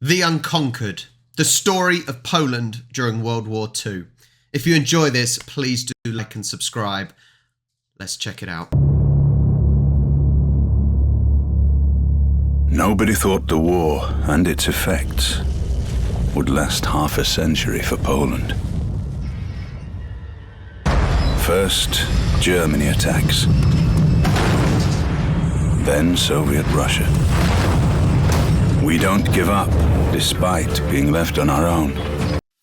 The Unconquered, the story of Poland during World War II. If you enjoy this, please do like and subscribe. Let's check it out. Nobody thought the war and its effects would last half a century for Poland. First, Germany attacks. Then Soviet Russia. We don't give up, despite being left on our own.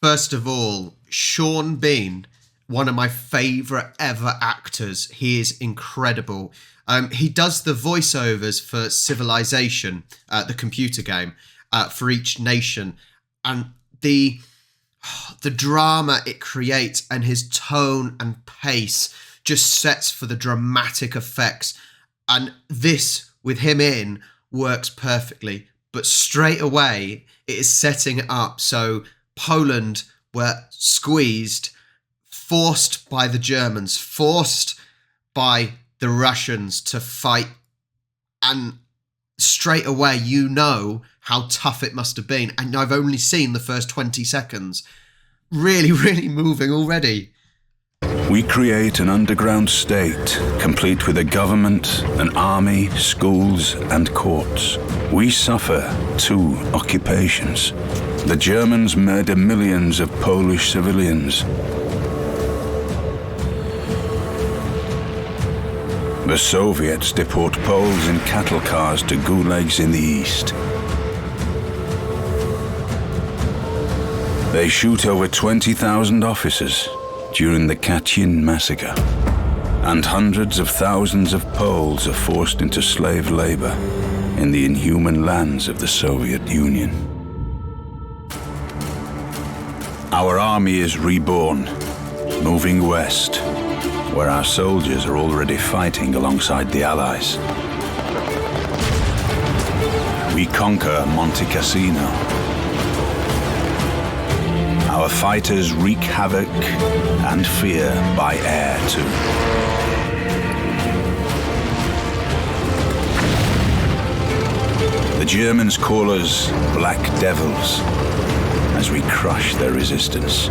First of all, Sean Bean, one of my favourite ever actors. He is incredible. He does the voiceovers for Civilization, the computer game, for each nation. And the drama it creates and his tone and pace just sets for the dramatic effects. And this, with him in, works perfectly. But straight away, it is setting it up so Poland were squeezed, forced by the Germans, forced by the Russians to fight. And straight away, you know how tough it must have been. And I've only seen the first 20 seconds. Really, really moving already. We create an underground state, complete with a government, an army, schools, and courts. We suffer 2 occupations. The Germans murder millions of Polish civilians. The Soviets deport Poles in cattle cars to gulags in the east. They shoot over 20,000 officers during the Katyn massacre, and hundreds of thousands of Poles are forced into slave labor in the inhuman lands of the Soviet Union. Our army is reborn, moving west, where our soldiers are already fighting alongside the Allies. We conquer Monte Cassino. Our fighters wreak havoc and fear by air, too. The Germans call us Black Devils as we crush their resistance.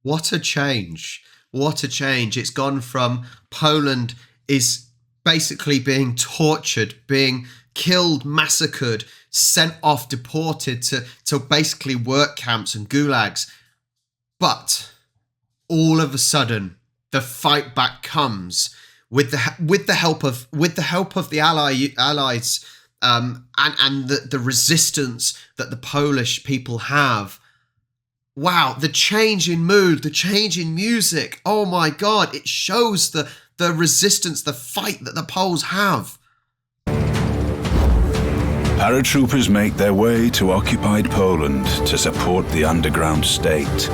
What a change. What a change. It's gone from Poland is basically being tortured, being killed, massacred, sent off, deported to basically work camps and gulags. But all of a sudden, the fight back comes with the help of the allies and the resistance that the Polish people have. Wow, the change in mood, the change in music. Oh my God, it shows the resistance, the fight that the Poles have. Paratroopers make their way to occupied Poland to support the underground state,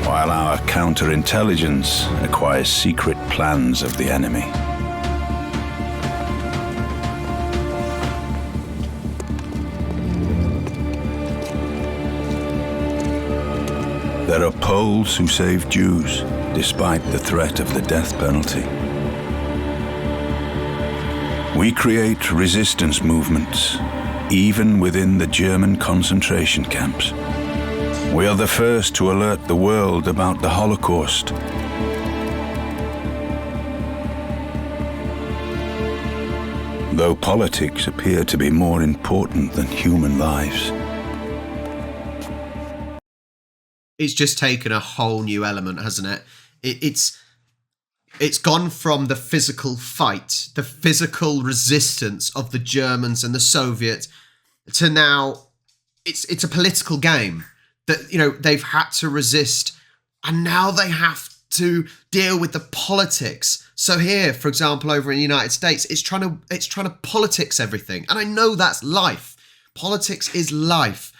while our counterintelligence acquires secret plans of the enemy. There are Poles who save Jews, despite the threat of the death penalty. We create resistance movements, even within the German concentration camps. We are the first to alert the world about the Holocaust. Though politics appear to be more important than human lives. It's just taken a whole new element, hasn't it? It's gone from the physical fight, the physical resistance of the Germans and the Soviets, to now it's a political game that, you know, they've had to resist, and now they have to deal with the politics. So here, for example, over in the United States, it's trying to politics everything. And I know that's life. Politics is life.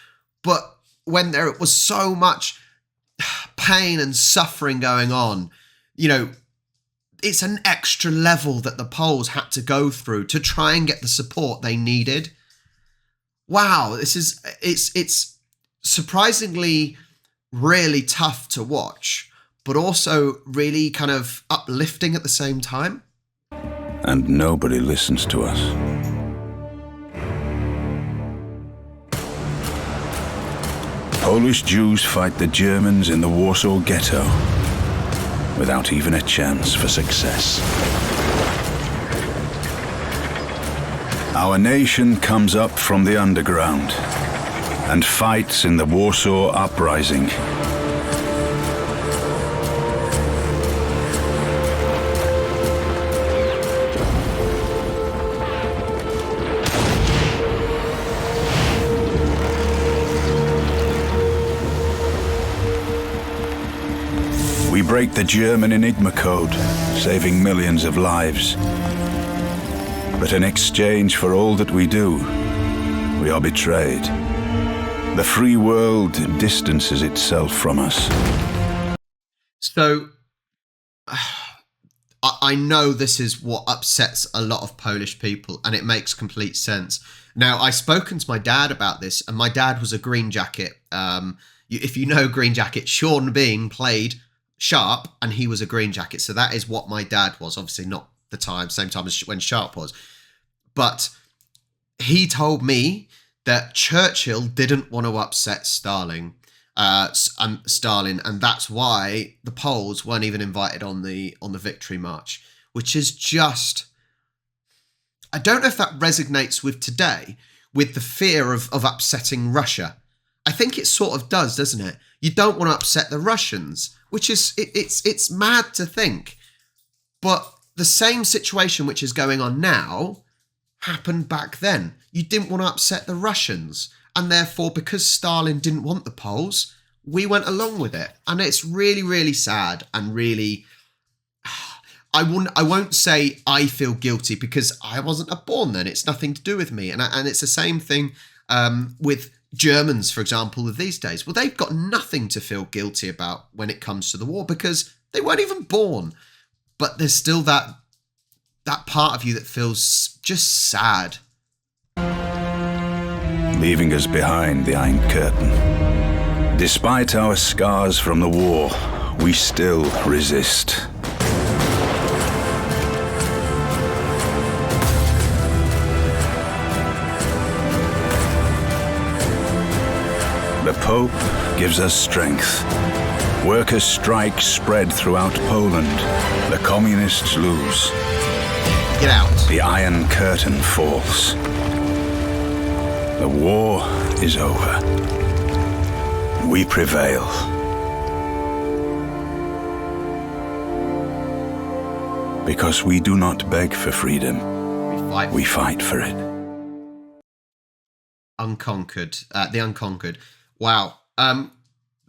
But when there was so much pain and suffering going on, you know, it's an extra level that the Poles had to go through to try and get the support they needed. Wow, it's surprisingly really tough to watch, but also really kind of uplifting at the same time. And nobody listens to us. Polish Jews fight the Germans in the Warsaw ghetto without even a chance for success. Our nation comes up from the underground and fights in the Warsaw uprising. We break the German Enigma code, saving millions of lives. But in exchange for all that we do, we are betrayed. The free world distances itself from us. So, I know this is what upsets a lot of Polish people, and it makes complete sense. Now, I've spoken to my dad about this, and my dad was a Green Jacket. If you know Green Jacket, Sean Bean played Sharp, and he was a Green Jacket. So that is what my dad was. Obviously not the same time as when Sharp was. But he told me that Churchill didn't want to upset Stalin, and that's why the Poles weren't even invited on the Victory March, which is just, I don't know if that resonates with today, with the fear of upsetting Russia. I think it sort of does, doesn't it? You don't want to upset the Russians, which is, it's mad to think. But the same situation which is going on now happened back then. You didn't want to upset the Russians. And therefore, because Stalin didn't want the Poles, we went along with it. And it's really, really sad and really, I won't say I feel guilty because I wasn't born then. It's nothing to do with me. And it's the same thing with Germans, for example, of these days. Well, they've got nothing to feel guilty about when it comes to the war because they weren't even born. But there's still that part of you that feels just sad. Leaving us behind the Iron Curtain. Despite our scars from the war, we still resist. The Pope gives us strength. Workers' strikes spread throughout Poland. The communists lose. Get out. The Iron Curtain falls. The war is over. We prevail. Because we do not beg for freedom. We fight for it. Unconquered. The Unconquered. Wow.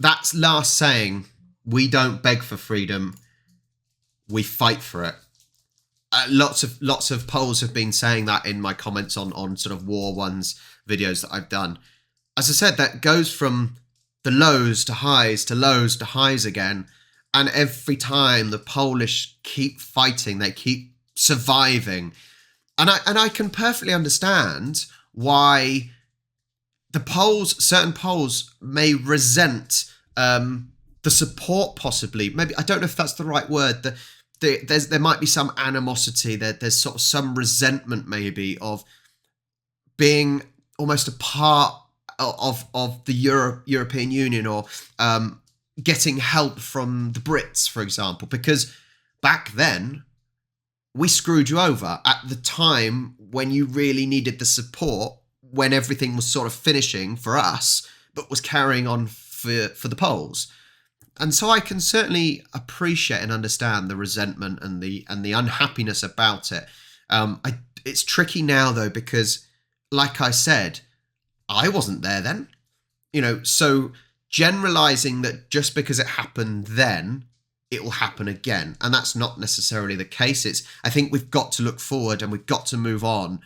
That's last saying, we don't beg for freedom, we fight for it. Lots of Poles have been saying that in my comments on sort of War Ones videos that I've done. As I said, that goes from the lows to highs to lows to highs again. And every time the Polish keep fighting, they keep surviving. And I can perfectly understand why the Poles, certain Poles may resent the support possibly. Maybe, I don't know if that's the right word. There might be some animosity, there's sort of some resentment maybe of being almost a part of the European Union or getting help from the Brits, for example, because back then we screwed you over at the time when you really needed the support, when everything was sort of finishing for us, but was carrying on for the Poles. And so I can certainly appreciate and understand the resentment and the unhappiness about it. It's tricky now though, because like I said, I wasn't there then, so generalizing that just because it happened then, it will happen again. And that's not necessarily the case. I think we've got to look forward and we've got to move on.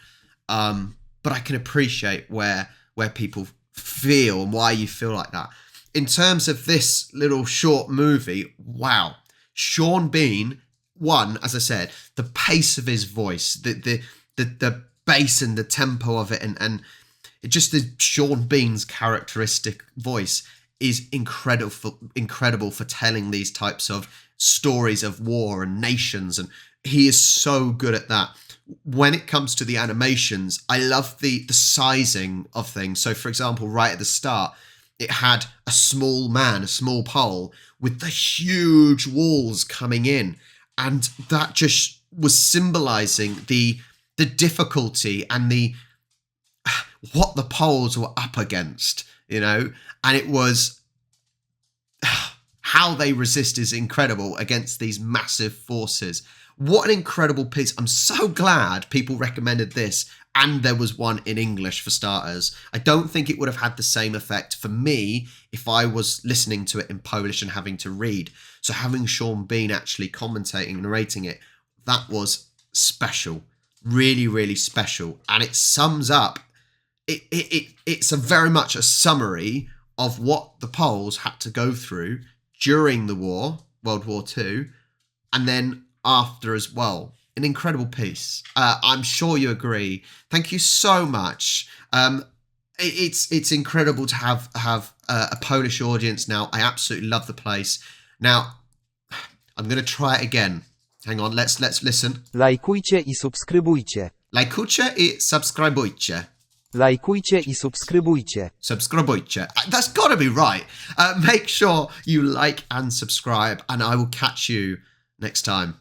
But I can appreciate where people feel and why you feel like that. In terms of this little short movie, wow. Sean Bean, as I said, the pace of his voice, the bass and the tempo of it, and just the Sean Bean's characteristic voice is incredible for telling these types of stories of war and nations, and he is so good at that. When it comes to the animations, I love the sizing of things. So, for example, right at the start, it had a small man, a small Pole, with the huge walls coming in. And that just was symbolizing the difficulty and what the Poles were up against, you know, and it was how they resist is incredible against these massive forces. What an incredible piece. I'm so glad people recommended this, and there was one in English for starters. I don't think it would have had the same effect for me if I was listening to it in Polish and having to read. So having Sean Bean actually commentating, narrating it, that was special. Really, really special. And it sums up, it's a very much a summary of what the Poles had to go through during the war, World War II, and then after as well. An incredible piece. I'm sure you agree. Thank you so much. It's incredible to have a Polish audience now. I absolutely love the place. Now, I'm going to try it again. Hang on, let's listen. Lajkujcie I subskrybujcie. Lajkujcie I subskrybujcie. Lajkujcie I subskrybujcie. Subskrybujcie. That's got to be right. Make sure you like and subscribe, and I will catch you next time.